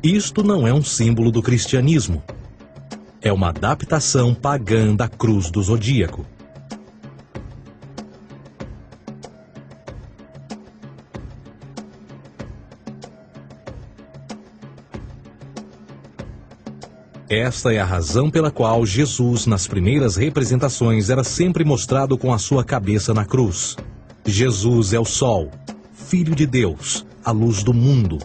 Isto não é um símbolo do cristianismo. É uma adaptação pagã da cruz do zodíaco. Esta é a razão pela qual Jesus, nas primeiras representações, era sempre mostrado com a sua cabeça na cruz. Jesus é o Sol, Filho de Deus, a luz do mundo.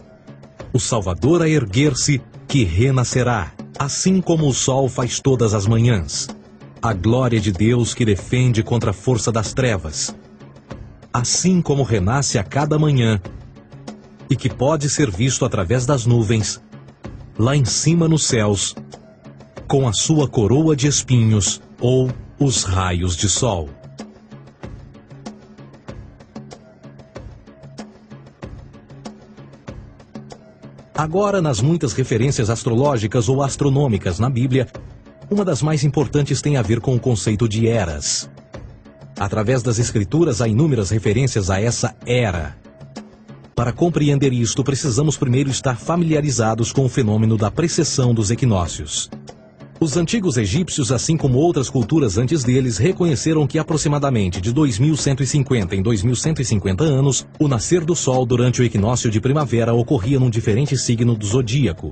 O Salvador a erguer-se, que renascerá, assim como o sol faz todas as manhãs. A glória de Deus que defende contra a força das trevas. Assim como renasce a cada manhã, e que pode ser visto através das nuvens, lá em cima nos céus, com a sua coroa de espinhos ou os raios de sol. Agora, nas muitas referências astrológicas ou astronômicas na Bíblia, uma das mais importantes tem a ver com o conceito de eras. Através das Escrituras há inúmeras referências a essa era. Para compreender isto, precisamos primeiro estar familiarizados com o fenômeno da precessão dos equinócios. Os antigos egípcios, assim como outras culturas antes deles, reconheceram que aproximadamente de 2150 em 2150 anos, o nascer do Sol durante o equinócio de primavera ocorria num diferente signo do zodíaco.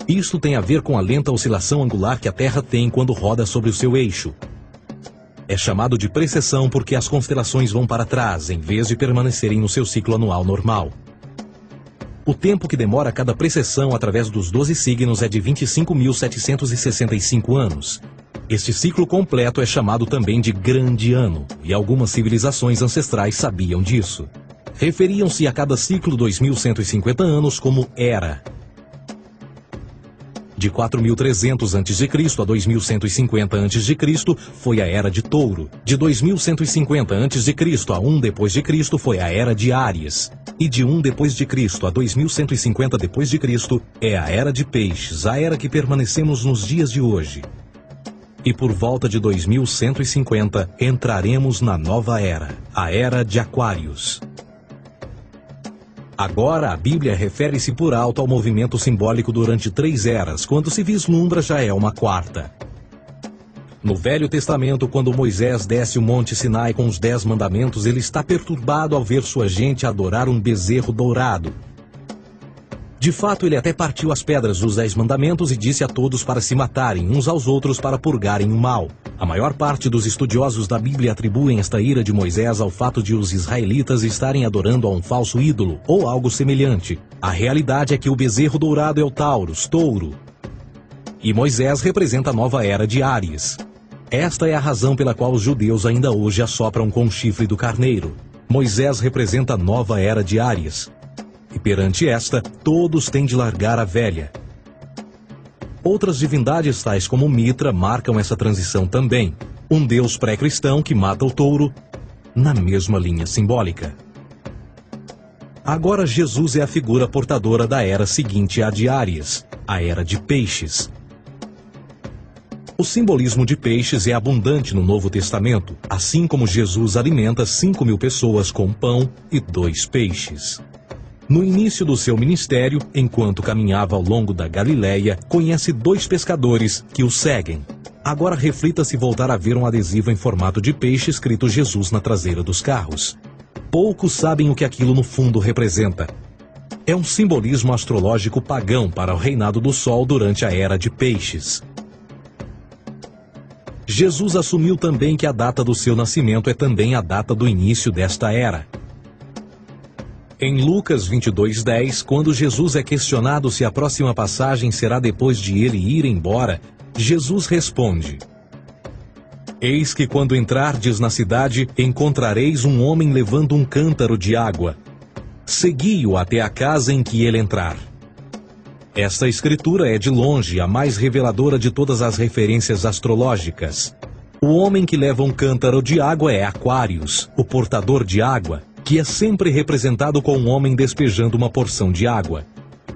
Isto tem a ver com a lenta oscilação angular que a Terra tem quando roda sobre o seu eixo. É chamado de precessão porque as constelações vão para trás, em vez de permanecerem no seu ciclo anual normal. O tempo que demora cada precessão através dos 12 signos é de 25.765 anos. Este ciclo completo é chamado também de Grande Ano, e algumas civilizações ancestrais sabiam disso. Referiam-se a cada ciclo 2.150 anos como Era. De 4.300 a.C. a 2.150 a.C. foi a Era de Touro. De 2.150 a.C. a 1 d.C. foi a Era de Áries. E de 1 d.C. a 2.150 d.C. é a Era de Peixes, a era que permanecemos nos dias de hoje. E por volta de 2150 entraremos na nova era, a Era de Aquários. Agora, a Bíblia refere-se por alto ao movimento simbólico durante 3 eras, quando se vislumbra já é uma quarta. No Velho Testamento, quando Moisés desce o Monte Sinai com os 10 mandamentos, ele está perturbado ao ver sua gente adorar um bezerro dourado. De fato, ele até partiu as pedras dos 10 mandamentos e disse a todos para se matarem uns aos outros para purgarem o mal. A maior parte dos estudiosos da Bíblia atribuem esta ira de Moisés ao fato de os israelitas estarem adorando a um falso ídolo ou algo semelhante. A realidade é que o bezerro dourado é o Taurus, touro. E Moisés representa a nova era de Áries. Esta é a razão pela qual os judeus ainda hoje assopram com o chifre do carneiro. Moisés representa a nova era de Áries. E perante esta, todos têm de largar a velha. Outras divindades, tais como Mitra, marcam essa transição também. Um deus pré-cristão que mata o touro, na mesma linha simbólica. Agora Jesus é a figura portadora da era seguinte à de Áries, a Era de Peixes. O simbolismo de peixes é abundante no Novo Testamento, assim como Jesus alimenta 5.000 pessoas com pão e 2 peixes. No início do seu ministério, enquanto caminhava ao longo da Galileia, conhece 2 pescadores que o seguem. Agora reflita se voltar a ver um adesivo em formato de peixe escrito Jesus na traseira dos carros. Poucos sabem o que aquilo no fundo representa. É um simbolismo astrológico pagão para o reinado do Sol durante a Era de Peixes. Jesus assumiu também que a data do seu nascimento é também a data do início desta era. Em Lucas 22:10, quando Jesus é questionado se a próxima passagem será depois de ele ir embora, Jesus responde: Eis que quando entrardes na cidade, encontrareis um homem levando um cântaro de água. Segui-o até a casa em que ele entrar. Esta escritura é de longe a mais reveladora de todas as referências astrológicas. O homem que leva um cântaro de água é Aquários, o portador de água, que é sempre representado com um homem despejando uma porção de água.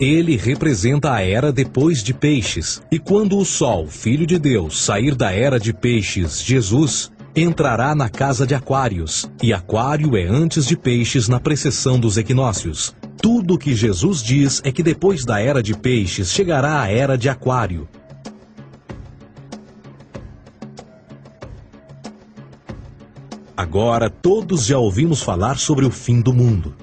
Ele representa a era depois de Peixes, e quando o Sol, Filho de Deus, sair da era de Peixes, Jesus, entrará na casa de Aquários, e Aquário é antes de Peixes na precessão dos equinócios. Tudo o que Jesus diz é que depois da era de peixes chegará a era de aquário. Agora todos já ouvimos falar sobre o fim do mundo.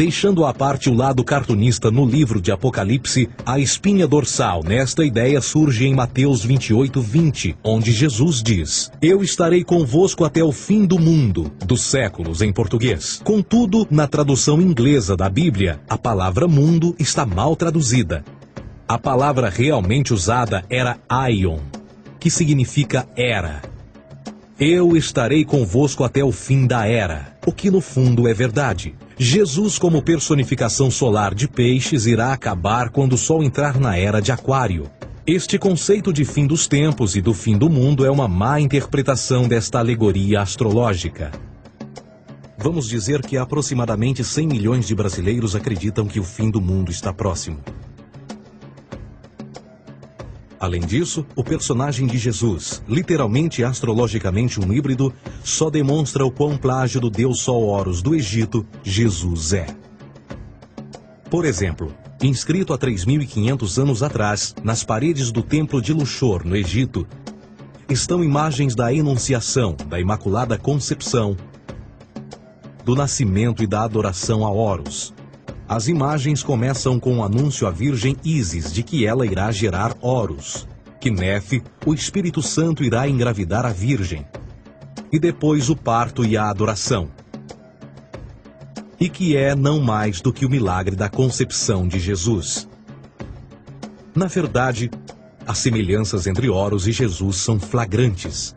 Deixando à parte o lado cartunista no livro de Apocalipse, a espinha dorsal nesta ideia surge em Mateus 28:20, onde Jesus diz: Eu estarei convosco até o fim do mundo, dos séculos em português. Contudo, na tradução inglesa da Bíblia, a palavra mundo está mal traduzida. A palavra realmente usada era aion, que significa era. Eu estarei convosco até o fim da era, o que no fundo é verdade. Jesus, como personificação solar de peixes, irá acabar quando o Sol entrar na era de aquário. Este conceito de fim dos tempos e do fim do mundo é uma má interpretação desta alegoria astrológica. Vamos dizer que aproximadamente 100 milhões de brasileiros acreditam que o fim do mundo está próximo. Além disso, o personagem de Jesus, literalmente e astrologicamente um híbrido, só demonstra o quão plágio do deus Sol Horus do Egito, Jesus é. Por exemplo, inscrito há 3.500 anos atrás, nas paredes do templo de Luxor, no Egito, estão imagens da Enunciação, da Imaculada Concepção, do nascimento e da adoração a Horus. As imagens começam com o anúncio à Virgem Ísis de que ela irá gerar Horus, que Nefe, o Espírito Santo, irá engravidar a Virgem, e depois o parto e a adoração, e que é não mais do que o milagre da concepção de Jesus. Na verdade, as semelhanças entre Horus e Jesus são flagrantes.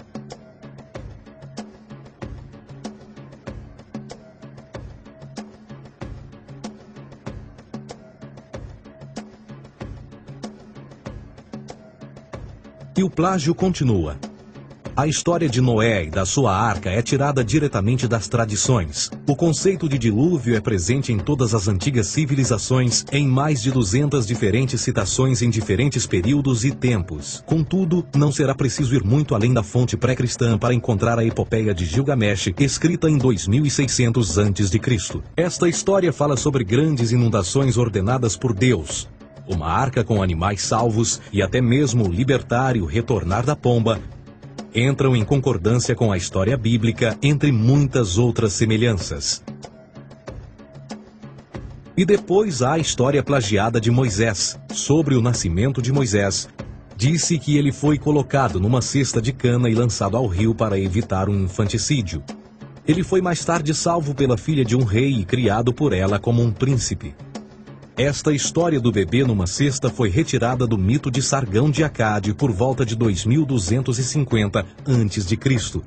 E o plágio continua. A história de Noé e da sua arca é tirada diretamente das tradições. O conceito de dilúvio é presente em todas as antigas civilizações, em mais de 200 diferentes citações em diferentes períodos e tempos. Contudo, não será preciso ir muito além da fonte pré-cristã para encontrar a epopeia de Gilgamesh, escrita em 2600 a.C. Esta história fala sobre grandes inundações ordenadas por Deus, uma arca com animais salvos e até mesmo o libertário retornar da pomba, entram em concordância com a história bíblica, entre muitas outras semelhanças. E depois há a história plagiada de Moisés. Sobre o nascimento de Moisés, disse que ele foi colocado numa cesta de cana e lançado ao rio para evitar um infanticídio. Ele foi mais tarde salvo pela filha de um rei e criado por ela como um príncipe. Esta história do bebê numa cesta foi retirada do mito de Sargão de Acade por volta de 2250 a.C.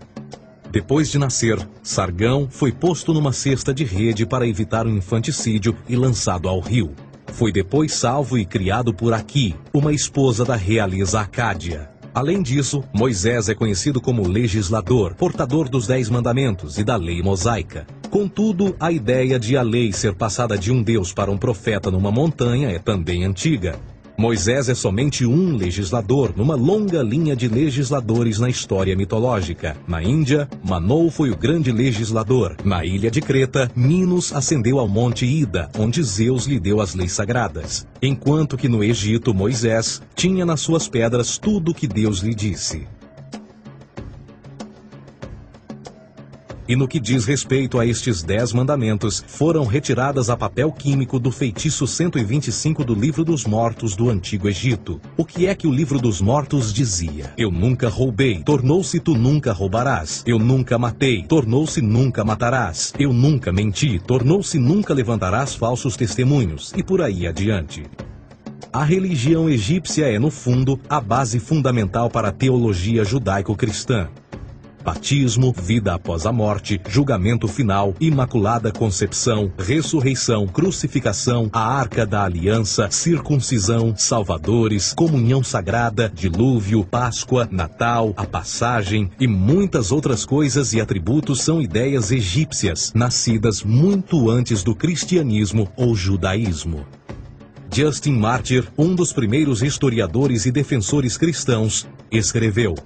Depois de nascer, Sargão foi posto numa cesta de rede para evitar um infanticídio e lançado ao rio. Foi depois salvo e criado por Aqui, uma esposa da realeza Acádia. Além disso, Moisés é conhecido como legislador, portador dos 10 mandamentos e da lei mosaica. Contudo, a ideia de a lei ser passada de um deus para um profeta numa montanha é também antiga. Moisés é somente um legislador numa longa linha de legisladores na história mitológica. Na Índia, Manou foi o grande legislador. Na ilha de Creta, Minos ascendeu ao monte Ida, onde Zeus lhe deu as leis sagradas. Enquanto que no Egito, Moisés tinha nas suas pedras tudo o que Deus lhe disse. E no que diz respeito a estes 10 mandamentos, foram retiradas a papel químico do feitiço 125 do Livro dos Mortos do Antigo Egito. O que é que o Livro dos Mortos dizia? Eu nunca roubei, tornou-se tu nunca roubarás. Eu nunca matei, tornou-se nunca matarás. Eu nunca menti, tornou-se nunca levantarás falsos testemunhos, e por aí adiante. A religião egípcia é, no fundo, a base fundamental para a teologia judaico-cristã. Batismo, vida após a morte, julgamento final, imaculada concepção, ressurreição, crucificação, a arca da aliança, circuncisão, salvadores, comunhão sagrada, dilúvio, Páscoa, Natal, a passagem e muitas outras coisas e atributos são ideias egípcias, nascidas muito antes do cristianismo ou judaísmo. Justin Martyr, um dos primeiros historiadores e defensores cristãos, escreveu: